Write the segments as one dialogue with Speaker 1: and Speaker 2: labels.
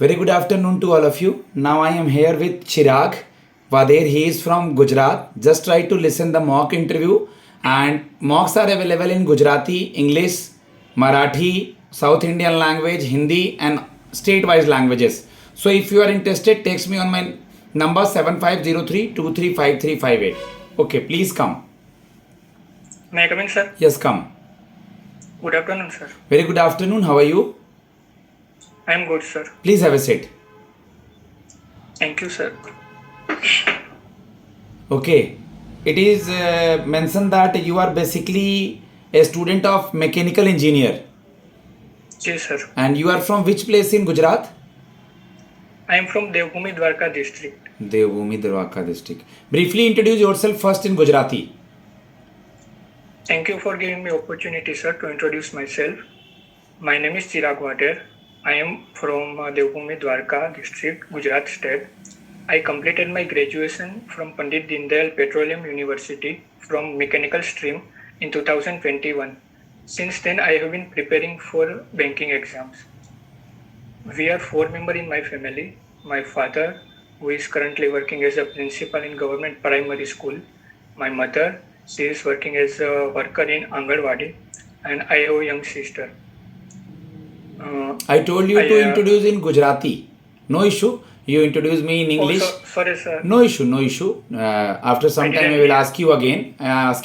Speaker 1: Very good afternoon to all of you. Now I am here with Chirag Vader. He is from Gujarat. Just try to listen the mock interview, and mocks are available in Gujarati, English, Marathi, South Indian language, Hindi, and state-wise languages. So if you are interested, text me on my number 7503235358. Okay, please come.
Speaker 2: May I come in, sir?
Speaker 1: Yes, come.
Speaker 2: Good afternoon, sir.
Speaker 1: Very good afternoon. How are you?
Speaker 2: I am good, sir.
Speaker 1: Please have a seat.
Speaker 2: Thank you, sir.
Speaker 1: Okay. It is mentioned that you are basically a student of mechanical engineer,
Speaker 2: Yes, sir.
Speaker 1: and you are from which place in Gujarat?
Speaker 2: I am from Devbhumi Dwarka district.
Speaker 1: Devbhumi Dwarka district. Briefly introduce yourself first in Gujarati.
Speaker 2: Thank you for giving me opportunity, sir, to introduce myself. My name is Chirag Vader. I am from Devbhumi Dwarka district, Gujarat state. I completed my graduation from Pandit Dindayal Petroleum University from mechanical stream in 2021. Since then, I have been preparing for banking exams. We are 4 members in my family. My father, who is currently working as a principal in government primary school. My mother, she is working as a worker in Anganwadi, and I have a young sister.
Speaker 1: I told you to introduce in Gujarati. No issue. You introduce me in English.
Speaker 2: Sorry, sir.
Speaker 1: No issue, no issue. After some
Speaker 2: I
Speaker 1: time, I
Speaker 2: didn't
Speaker 1: will
Speaker 2: hear.
Speaker 1: ask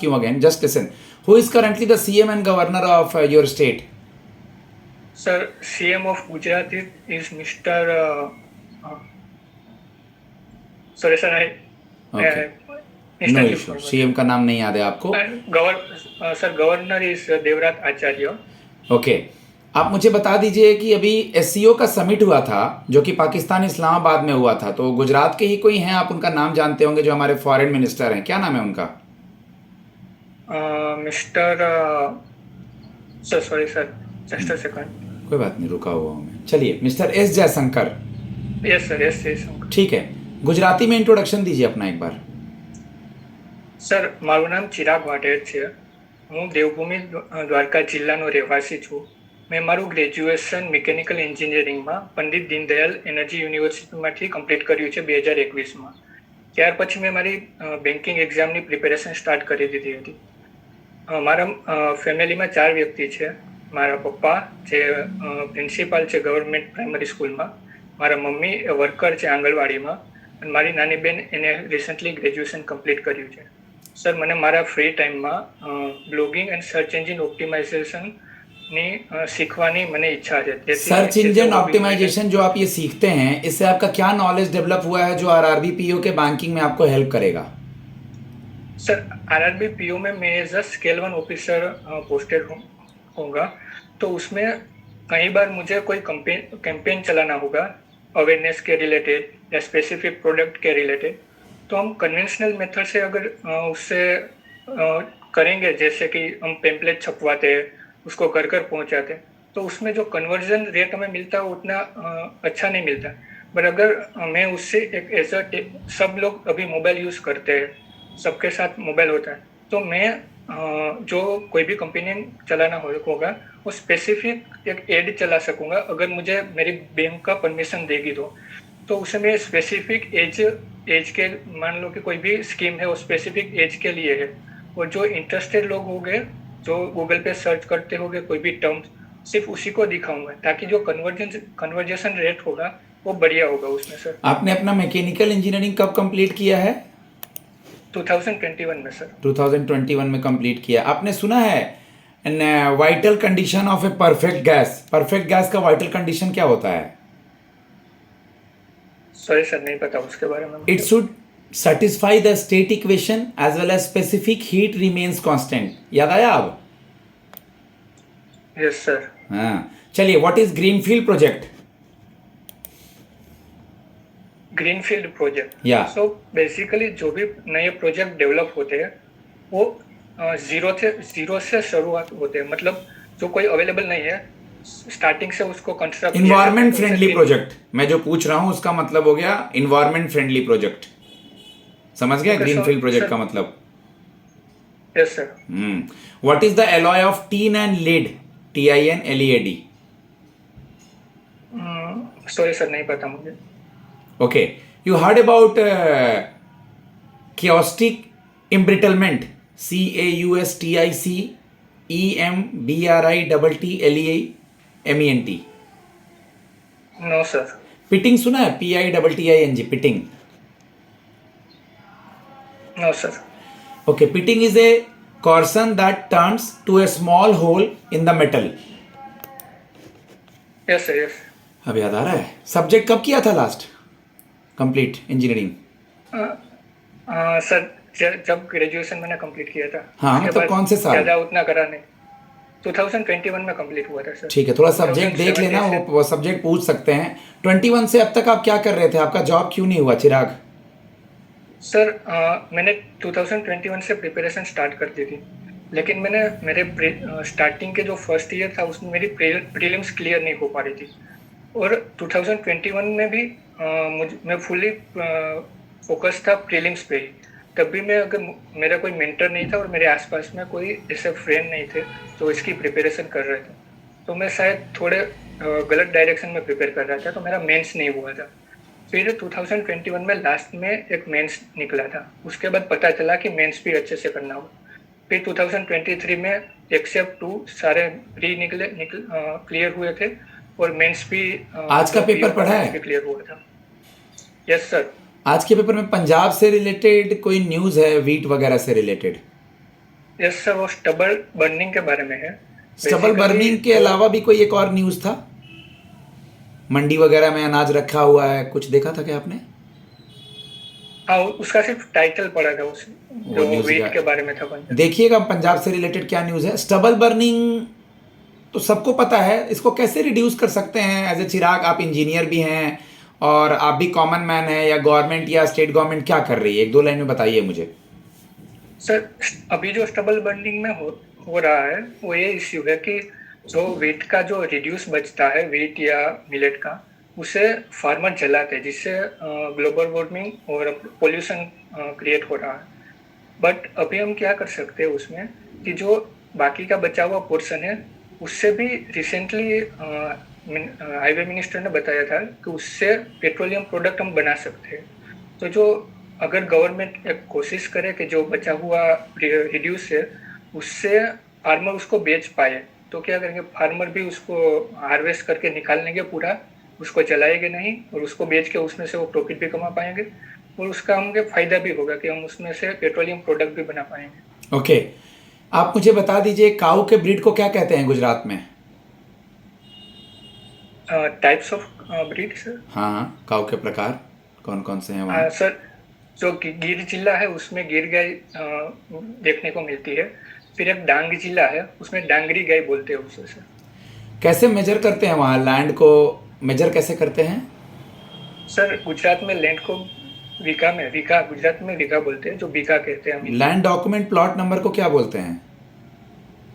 Speaker 1: you again. Just listen. Who is currently the CM and governor of your state?
Speaker 2: Sir, CM of Gujarat is Mr. Sorry, sir.
Speaker 1: Okay.
Speaker 2: Mr.
Speaker 1: No
Speaker 2: Dev
Speaker 1: issue.
Speaker 2: Parvat.
Speaker 1: CM का नाम नहीं याद है आपको?
Speaker 2: Sir, governor is Devrat Acharya.
Speaker 1: Okay. आप मुझे बता दीजिए कि अभी एससीओ का समिट हुआ था जो कि पाकिस्तान इस्लामाबाद में हुआ था, तो गुजरात के ही कोई हैं, आप उनका नाम जानते होंगे, जो हमारे फॉरेन मिनिस्टर हैं, क्या नाम है उनका?
Speaker 2: Mister sir, sorry sir, just a second.
Speaker 1: कोई बात नहीं, रुका हुआ हूँ मैं. चलिए, mister S Jaishankar.
Speaker 2: Yes sir, yes yes.
Speaker 1: ठीक है. गुजराती में इंट्रोडक्शन दीजिए अपना एक बार.
Speaker 2: સર, મારું નામ ચિરાગ વાઢેર છે. હું દેવભૂમિ દ્વારકા જિલ્લાનો રહેવાસી છું. મેં મારું ગ્રેજ્યુએશન મિકેનિકલ એન્જિનિયરિંગમાં પંડિત દીનદયાલ એનર્જી યુનિવર્સિટીમાંથી કમ્પ્લીટ કર્યું છે 2021માં. ત્યાર પછી મેં મારી બેન્કિંગ એક્ઝામની પ્રિપેરેશન સ્ટાર્ટ કરી દીધી હતી. મારા ફેમિલીમાં 4 વ્યક્તિ છે. મારા પપ્પા જે પ્રિન્સિપાલ છે ગવર્મેન્ટ પ્રાઇમરી સ્કૂલમાં, મારા મમ્મી વર્કર છે આંગણવાડીમાં, અને મારી નાની બેન એને રિસન્ટલી ગ્રેજ્યુએશન કમ્પ્લીટ કર્યું છે. સર, મને મારા ફ્રી ટાઈમમાં બ્લોગિંગ એન્ડ સર્ચ એન્જિન ઓપ્ટિમાઇઝેશનની सीखवानी मैंने इच्छा है.
Speaker 1: सर्च इंजन ऑप्टिमाइजेशन जो आप ये सीखते हैं, इससे आपका क्या नॉलेज डेवलप हुआ है जो आरआरबी पीओ के बैंकिंग में आपको हेल्प करेगा?
Speaker 2: सर, आरआरबी पीओ में मैं as a scale 1 officer posted होगा, तो उसमें कई बार मुझे कोई कैंपेन चलाना होगा अवेयरनेस के रिलेटेड या स्पेसिफिक प्रोडक्ट के रिलेटेड. तो हम कन्वेंशनल मेथड से अगर उससे करेंगे, जैसे कि हम पेम्पलेट छपवाते हैं, उसको घर घर पहुंचाते हैं, तो उसमें जो कन्वर्जन रेट हमें मिलता है उतना अच्छा नहीं मिलता. बट अगर मैं उससे एक एज अ सब लोग अभी मोबाइल यूज़ करते हैं, सबके साथ मोबाइल होता है, तो मैं जो कोई भी कंपनी चलाना होगा वो स्पेसिफिक एक एड चला सकूँगा अगर मुझे मेरी बैंक का परमिशन देगी तो उसे मैं स्पेसिफिक एज के, मान लो कि कोई भी स्कीम है वो स्पेसिफिक एज के लिए है, और जो इंटरेस्टेड लोग होंगे जो गूगल पे सर्च करते होंगे कोई भी टर्म्स, सिर्फ उसी को दिखाऊंगा ताकि जो कन्वर्जेशन रेट होगा वो बढ़िया होगा उसमें. सर,
Speaker 1: आपने अपना मैकेनिकल इंजीनियरिंग कब कंप्लीट किया है?
Speaker 2: 2021 में सर.
Speaker 1: 2021 में कंप्लीट किया. आपने सुना है vital condition of a perfect gas? Perfect gas का वाइटल कंडीशन क्या होता है?
Speaker 2: सॉरी सर, नहीं पता उसके बारे में.
Speaker 1: It should satisfy the state equation as well as specific heat remains constant. याद आया अब?
Speaker 2: Yes sir.
Speaker 1: हाँ. चलिए, what is greenfield project?
Speaker 2: Greenfield project.
Speaker 1: Yeah.
Speaker 2: So basically जो भी नए प्रोजेक्ट डेवलप होते हैं वो जीरो से शुरुआत होते हैं, मतलब जो कोई अवेलेबल नहीं है स्टार्टिंग से उसको कंस्ट्रक्ट.
Speaker 1: इन्वायरमेंट फ्रेंडली प्रोजेक्ट मैं जो पूछ रहा हूँ उसका मतलब हो गया इन्वायरमेंट फ्रेंडली प्रोजेक्ट. समझ गए ग्रीनफील्ड प्रोजेक्ट का मतलब?
Speaker 2: Yes sir.
Speaker 1: What is the alloy of tin and lead? TIN LED.
Speaker 2: Sorry sir, नहीं पता मुझे।
Speaker 1: Okay, you heard about chaotic embrittlement, CAUSTIC EMBRITTLEMENT?
Speaker 2: No sir.
Speaker 1: Pitting सुना है? PITTING, pitting.
Speaker 2: No sir.
Speaker 1: Okay, pitting is a coercion that turns to a small hole in the metal.
Speaker 2: Yes sir, yes.
Speaker 1: अब याद आ रहा है? Subject कब किया था last complete engineering?
Speaker 2: Sir, जब ग्रेजुएशन मैंने कंप्लीट किया था।
Speaker 1: हाँ,
Speaker 2: उसके
Speaker 1: मतलब
Speaker 2: बाद
Speaker 1: कौन से साल?
Speaker 2: ज़्यादा उतना करा नहीं। 2021 में कंप्लीट हुआ था सर।
Speaker 1: ठीक है, थोड़ा सब्जेक्ट देख लेना,
Speaker 2: 2017 से।
Speaker 1: वो सब्जेक्ट पूछ सकते हैं। 21 से अब तक आप क्या कर रहे थे? आपका जॉब क्यों नहीं हुआ चिराग?
Speaker 2: सर, मैंने 2021 से प्रिपरेशन स्टार्ट कर दी थी, लेकिन मेरे स्टार्टिंग के जो फर्स्ट ईयर था उसमें मेरी प्रीलिम्स क्लियर नहीं हो पा रही थी। और 2021 में भी मैं फुली फोकस था प्रीलिम्स पे ही। तब भी मेरा कोई मेंटर नहीं था और मेरे आसपास में कोई ऐसे फ्रेंड नहीं थे जो इसकी प्रिपरेशन कर रहे थे, तो मैं शायद थोड़े गलत डायरेक्शन में प्रिपेयर कर रहा था, तो मेरा मेंस नहीं हुआ था। फिर 2021 में लास्ट में एक मेंस निकला था, उसके बाद पता चला कि मेंस भी अच्छे से करना हो। फिर 2023 में एक्सेप्ट 2 सारे प्री क्लियर हुए थे और मेंस भी
Speaker 1: आज का पेपर पढ़ा है?
Speaker 2: क्लियर हुआ था। Yes sir.
Speaker 1: आज के पेपर में पंजाब से रिलेटेड कोई न्यूज़ है, वीट वगैरह से रिलेटेड?
Speaker 2: यस सर, वो स्टबल बर्निंग के बारे में है।
Speaker 1: स्टबल
Speaker 2: Basically,
Speaker 1: बर्निंग के अलावा भी कोई एक और न्यूज़ था? मंडी वगैरह में अनाज रखा हुआ है, कुछ देखा था क्या आपने?
Speaker 2: हाँ, उसका सिर्फ टाइटल पड़ा था, उस
Speaker 1: वो
Speaker 2: जो
Speaker 1: न्यूज़
Speaker 2: वीट के बारे में था।
Speaker 1: देखिएगा पंजाब से रिलेटेड क्या न्यूज़ है। स्टबल बर्निंग तो सबको पता है, इसको कैसे रिड्यूस कर सकते हैं? एज ए चिराग, आप इंजीनियर भी हैं और आप भी कॉमन मैन हैं, या गवर्नमेंट या स्टेट गवर्नमेंट क्या कर रही है? 1-2 लाइन में बताइए मुझे।
Speaker 2: सर, अभी जो स्टबल बर्निंग में हो रहा है वो ये इश्यू है कि जो वीट का जो रिड्यूस बचता है, वीट या मिलेट का, उसे फार्मर जलाते हैं, जिससे ग्लोबल वार्मिंग और पोल्यूशन क्रिएट हो रहा है। बट अभी हम क्या कर सकते हैं उसमें कि जो बाकी का बचा हुआ पोर्शन है उससे भी रिसेंटली हाईवे मिनिस्टर ने बताया था कि उससे पेट्रोलियम प्रोडक्ट हम बना सकते हैं। तो जो अगर गवर्नमेंट एक कोशिश करे कि जो बचा हुआ रिड्यूस है उससे फार्मर उसको बेच पाए, तो क्या करेंगे, फार्मर भी उसको हार्वेस्ट करके निकाल लेंगे पूरा, उसको जलाएंगे नहीं और उसको बेच के उसमें से वो प्रॉफिट भी कमा पाएंगे और उसका हमें फायदा भी होगा कि हम उसमें से पेट्रोलियम प्रोडक्ट भी बना पाएंगे।
Speaker 1: ओके, आप मुझे बता दीजिए काऊ के ब्रीड को क्या कहते हैं गुजरात में?
Speaker 2: Types of breed sir?
Speaker 1: हाँ, काऊ के प्रकार कौन कौन से हैं वहाँ?
Speaker 2: सर, जो गिर जिला है उसमें गिर गाय देखने को मिलती है। फिर एक डांग जिला है, उसमें डांगरी गाय बोलते हैं उसे सर।
Speaker 1: कैसे मेजर करते हैं वहाँ? लैंड को मेजर कैसे करते हैं?
Speaker 2: सर, गुजरात में लैंड को वीघा गुजरात में वीघा बोलते हैं, जो बीघा कहते हैं हम।
Speaker 1: लैंड डॉक्यूमेंट प्लॉट नंबर को क्या बोलते हैं?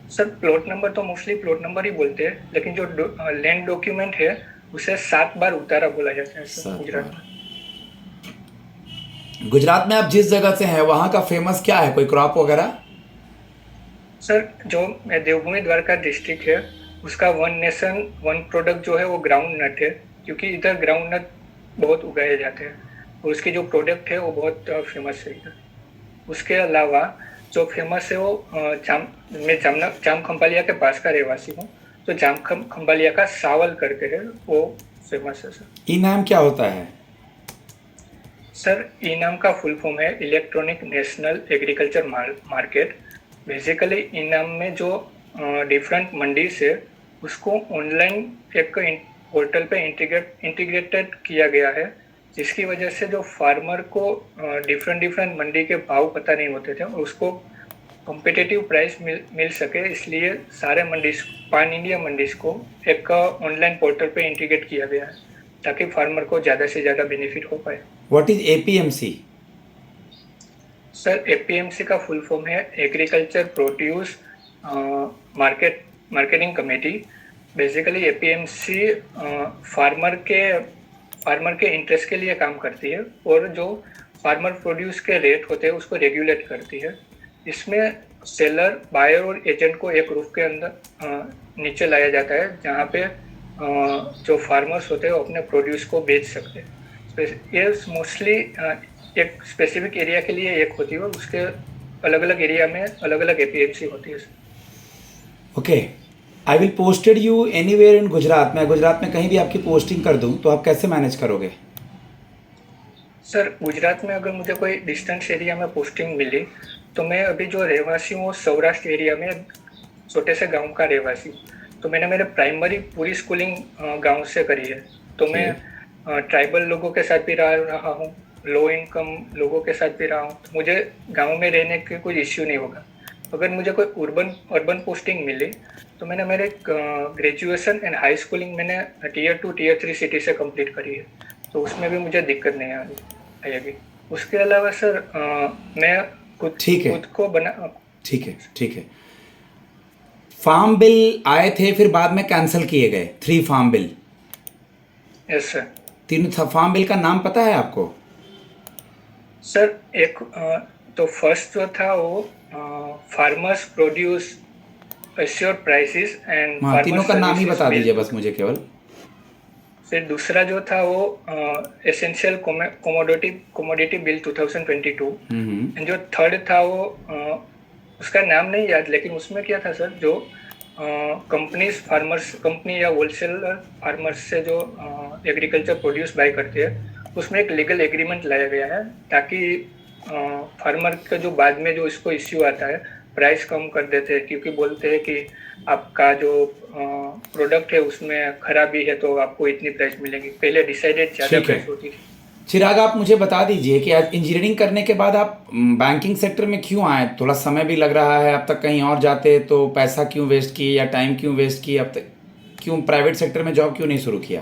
Speaker 2: सर, प्लॉट नंबर तो मोस्टली प्लॉट नंबर ही बोलते हैं, लेकिन जो लैंड डॉक्यूमेंट है उसे 7 बार उतारा बोला जाता है सर गुजरात में।
Speaker 1: गुजरात में आप जिस जगह से हैं वहाँ का फेमस क्या है, कोई क्रॉप वगैरह?
Speaker 2: सर, जो देवभूमि द्वारका डिस्ट्रिक्ट है उसका वन नेशन वन प्रोडक्ट जो है वो ग्राउंड नट है, क्योंकि इधर ग्राउंड नट बहुत उगाए जाते हैं और उसकी जो प्रोडक्ट है वो बहुत फेमस है इधर। उसके अलावा जो फेमस है वो मैं जाम खंबालिया के पास का रहवासी हूँ, तो जाम खंबालिया का सावल करके है, वो फेमस है सर।
Speaker 1: इनाम क्या होता है?
Speaker 2: सर, इनाम का फुल फॉर्म है electronic national agriculture market. Basically इनाम में जो डिफरेंट मंडी से उसको ऑनलाइन एक पोर्टल पे इंटीग्रेटेड किया गया है, जिसकी वजह से जो फार्मर को डिफरेंट मंडी के भाव पता नहीं होते थे और उसको कॉम्पिटिटिव प्राइस मिल सके, इसलिए सारे मंडीज पान इंडिया मंडीज को एक ऑनलाइन पोर्टल पे इंटीग्रेट किया गया है ताकि फार्मर को ज़्यादा से ज़्यादा बेनिफिट हो पाए।
Speaker 1: What is APMC?
Speaker 2: Sir, APMC का फुल फॉर्म है agriculture produce marketing committee. Basically APMC farmer के इंटरेस्ट के लिए काम करती है और जो फार्मर प्रोड्यूस के रेट होते हैं उसको रेगुलेट करती है। इसमें सेलर, बायर और एजेंट को एक रूफ के अंदर नीचे लाया जाता है, जहाँ पे जो फार्मर्स होते हैं वो अपने प्रोड्यूस को बेच सकते हैं। ये मोस्टली एक स्पेसिफिक एरिया के लिए एक होती है और उसके अलग अलग एरिया में अलग अलग एपीएमसी होती है।
Speaker 1: Okay, I will posted you anywhere in Gujarat. मैं गुजरात में कहीं भी आपकी पोस्टिंग कर दूं तो आप कैसे मैनेज करोगे?
Speaker 2: सर गुजरात में अगर मुझे कोई डिस्टेंस एरिया में पोस्टिंग मिली तो मैं अभी जो रहवासी हूँ सौराष्ट्र एरिया में छोटे से गांव का रहवासी, तो मैंने मेरे प्राइमरी पूरी स्कूलिंग गांव से करी है। तो मैं ट्राइबल लोगों के साथ भी रहा हूँ, लो इनकम लोगों के साथ भी रहा हूँ, तो मुझे गांव में रहने के कोई इश्यू नहीं होगा। अगर मुझे कोई अर्बन पोस्टिंग मिली तो मैंने मेरे ग्रेजुएशन एंड हाई स्कूलिंग मैंने टीयर 2 टीयर 3 सिटी से कंप्लीट करी है, तो उसमें भी मुझे दिक्कत नहीं आएगी। उसके अलावा सर मैं खुद को बना।
Speaker 1: ठीक है। फार्म बिल आए थे, फिर बाद में कैंसिल किए गए 3 form bill.
Speaker 2: Yes sir.
Speaker 1: 3 form bill का नाम पता है आपको?
Speaker 2: सर एक तो फर्स्ट जो था वो farmers produce assure prices and
Speaker 1: हाँ, तीनों का नाम ही बता दीजिए बस मुझे केवल।
Speaker 2: फिर दूसरा जो था वो एसेंशियल कोमोडिटी बिल 2022। एंड जो थर्ड था वो उसका नाम नहीं याद, लेकिन उसमें क्या था सर, जो कंपनी या होलसेलर फार्मर्स से जो एग्रीकल्चर प्रोड्यूस बाय करते हैं उसमें एक लीगल एग्रीमेंट लाया गया है ताकि फार्मर का जो बाद में जो इसको इश्यू आता है प्राइस कम कर देते हैं, क्योंकि बोलते हैं कि आपका जो प्रोडक्ट है उसमें खराबी है तो आपको इतनी प्राइस मिलेगी। पहले डिसाइडेड ज़्यादा प्राइस होती थी।
Speaker 1: चिराग, आप मुझे बता दीजिए कि आज इंजीनियरिंग करने के बाद आप बैंकिंग सेक्टर में क्यों आए? थोड़ा समय भी लग रहा है, अब तक कहीं और जाते तो पैसा क्यों वेस्ट किए या टाइम क्यों वेस्ट किए? अब तक क्यों प्राइवेट सेक्टर में जॉब क्यों नहीं शुरू किया?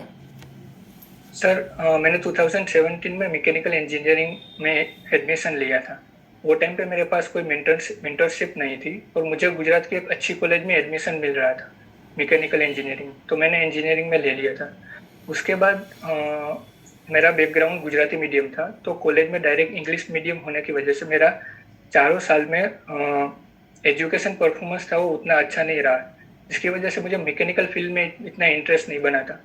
Speaker 2: सर मैंने 2017 में मैकेनिकल इंजीनियरिंग में एडमिशन लिया था। वो टाइम पे मेरे पास कोई मेंटरशिप नहीं थी और मुझे गुजरात की एक अच्छी कॉलेज में एडमिशन मिल रहा था मैकेनिकल इंजीनियरिंग, तो मैंने इंजीनियरिंग में ले लिया था। उसके बाद मेरा बैकग्राउंड गुजराती मीडियम था, तो कॉलेज में डायरेक्ट इंग्लिश मीडियम होने की वजह से मेरा 4 साल में एजुकेशन परफॉर्मेंस था वो उतना अच्छा नहीं रहा, जिसकी वजह से मुझे मैकेनिकल फील्ड में इतना इंटरेस्ट नहीं बना था।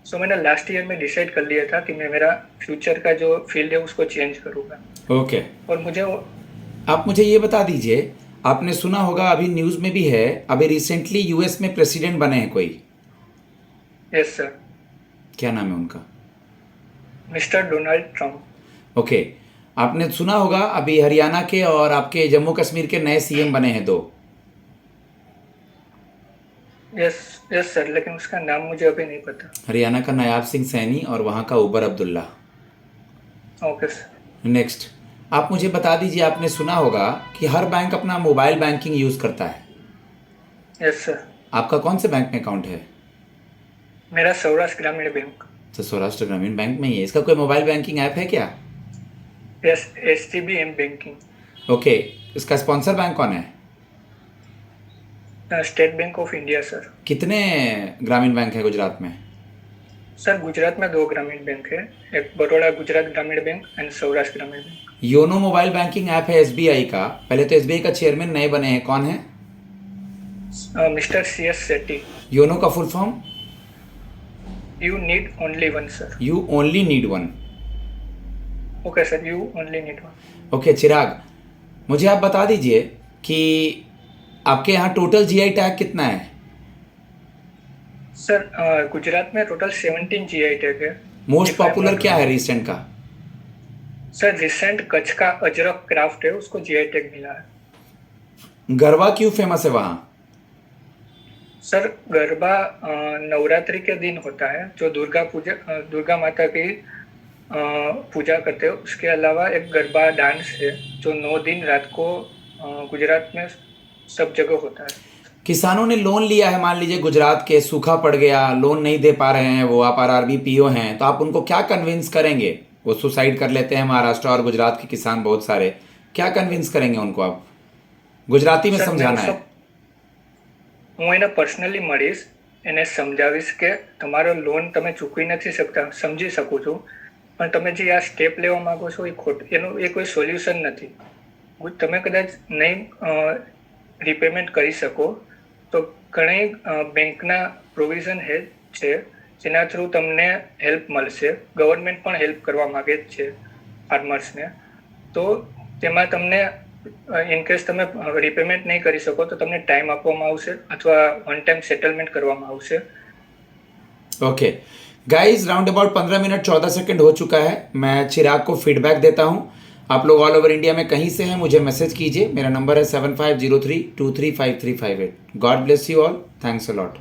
Speaker 2: सो मैंने लास्ट ईयर में डिसाइड कर लिया था कि मैं मेरा फ्यूचर का जो फील्ड है उसको चेंज करूँगा।
Speaker 1: ओके।
Speaker 2: और मुझे
Speaker 1: आप मुझे ये बता दीजिए, आपने सुना होगा अभी न्यूज़ में भी है, अभी रिसेंटली यूएस में प्रेसिडेंट बने हैं कोई।
Speaker 2: Yes sir.
Speaker 1: क्या नाम है उनका?
Speaker 2: Mister Donald Trump.
Speaker 1: ओके, आपने सुना होगा अभी हरियाणा के और आपके जम्मू कश्मीर के नए सीएम बने हैं 2।
Speaker 2: यस यस सर, लेकिन उसका नाम मुझे अभी नहीं पता।
Speaker 1: हरियाणा का नायाब सिंह सैनी और वहाँ का उबर अब्दुल्ला।
Speaker 2: Okay sir.
Speaker 1: नेक्स्ट, आप मुझे बता दीजिए, आपने सुना होगा कि हर बैंक अपना मोबाइल बैंकिंग यूज़ करता है।
Speaker 2: Yes sir.
Speaker 1: आपका कौन से बैंक में अकाउंट है?
Speaker 2: मेरा सौराष्ट्र ग्रामीण बैंक।
Speaker 1: तो सौराष्ट्र ग्रामीण बैंक में ही है। इसका कोई मोबाइल बैंकिंग ऐप है क्या?
Speaker 2: Yes, STB M banking.
Speaker 1: Okay, इसका स्पॉन्सर बैंक कौन है?
Speaker 2: State bank of India sir.
Speaker 1: कितने ग्रामीण बैंक है गुजरात में?
Speaker 2: सर गुजरात में 2 ग्रामीण बैंक है, एक बड़ौदा गुजरात ग्रामीण बैंक एंड सौराष्ट्र ग्रामीण bank.
Speaker 1: YONO mobile banking app है SBI का। पहले तो SBI का चेयरमैन नए बने हैं, कौन है?
Speaker 2: Mister CS Setty.
Speaker 1: योनो का full form?
Speaker 2: You need only one sir.
Speaker 1: You only need one.
Speaker 2: Okay sir, you only need one.
Speaker 1: Okay Chirag, मुझे आप बता दीजिए कि आपके यहाँ टोटल GI टैग कितना है?
Speaker 2: सर गुजरात में टोटल 17 GI टैग है।
Speaker 1: मोस्ट पॉपुलर क्या है रिसेंट का?
Speaker 2: सर रिसेंट कच्छ का अजरक क्राफ्ट है, उसको GI टैग मिला है।
Speaker 1: गरबा क्यों फेमस है वहाँ?
Speaker 2: सर गरबा नवरात्रि के दिन होता है, जो दुर्गा माता की पूजा करते हैं। उसके अलावा एक गरबा डांस है जो 9 दिन रात को गुजरात में सब जगह होता है।
Speaker 1: किसानों ने लोन लिया है, मान लीजिए गुजरात के सूखा पड़ गया, लोन नहीं दे पा रहे हैं, वो आप RRB PO हैं, तो आप उनको क्या कन्विंस करेंगे? वो सुसाइड कर लेते हैं महाराष्ट्र और गुजरात के किसान बहुत सारे, क्या कन्विंस करेंगे उनको आप? गुजराती में समझाना है।
Speaker 2: હું એને પર્સનલી મળીશ, એને સમજાવીશ કે તમારો લોન તમે ચૂકવી નથી શકતા, સમજી શકું છું, પણ તમે જે આ સ્ટેપ લેવા માંગો છો એનું એ કોઈ સોલ્યુશન નથી. તમે કદાચ નહીં રિપેમેન્ટ કરી શકો તો ઘણી બેંકના પ્રોવિઝન છે જેના થ્રુ તમને હેલ્પ મળશે. ગવર્મેન્ટ પણ હેલ્પ કરવા માગે જ છે ફાર્મર્સને. તો તેમાં તમને ઇનકેસ તમે રિપેમેન્ટ નહીં કરી શકો તો તમને ટાઈમ આપવામાં આવશે અથવા વન ટાઈમ સેટલમેન્ટ કરવામાં આવશે.
Speaker 1: Okay guys, round about 15 minute 14 second हो चुका है. मैं चिराग को फीडबैक देता हूँ. आप लोग ऑल ओवर इंडिया में कहीं से हैं मुझे मैसेज कीजिए. मेरा नंबर है 7503235358. God bless you all. Thanks a lot.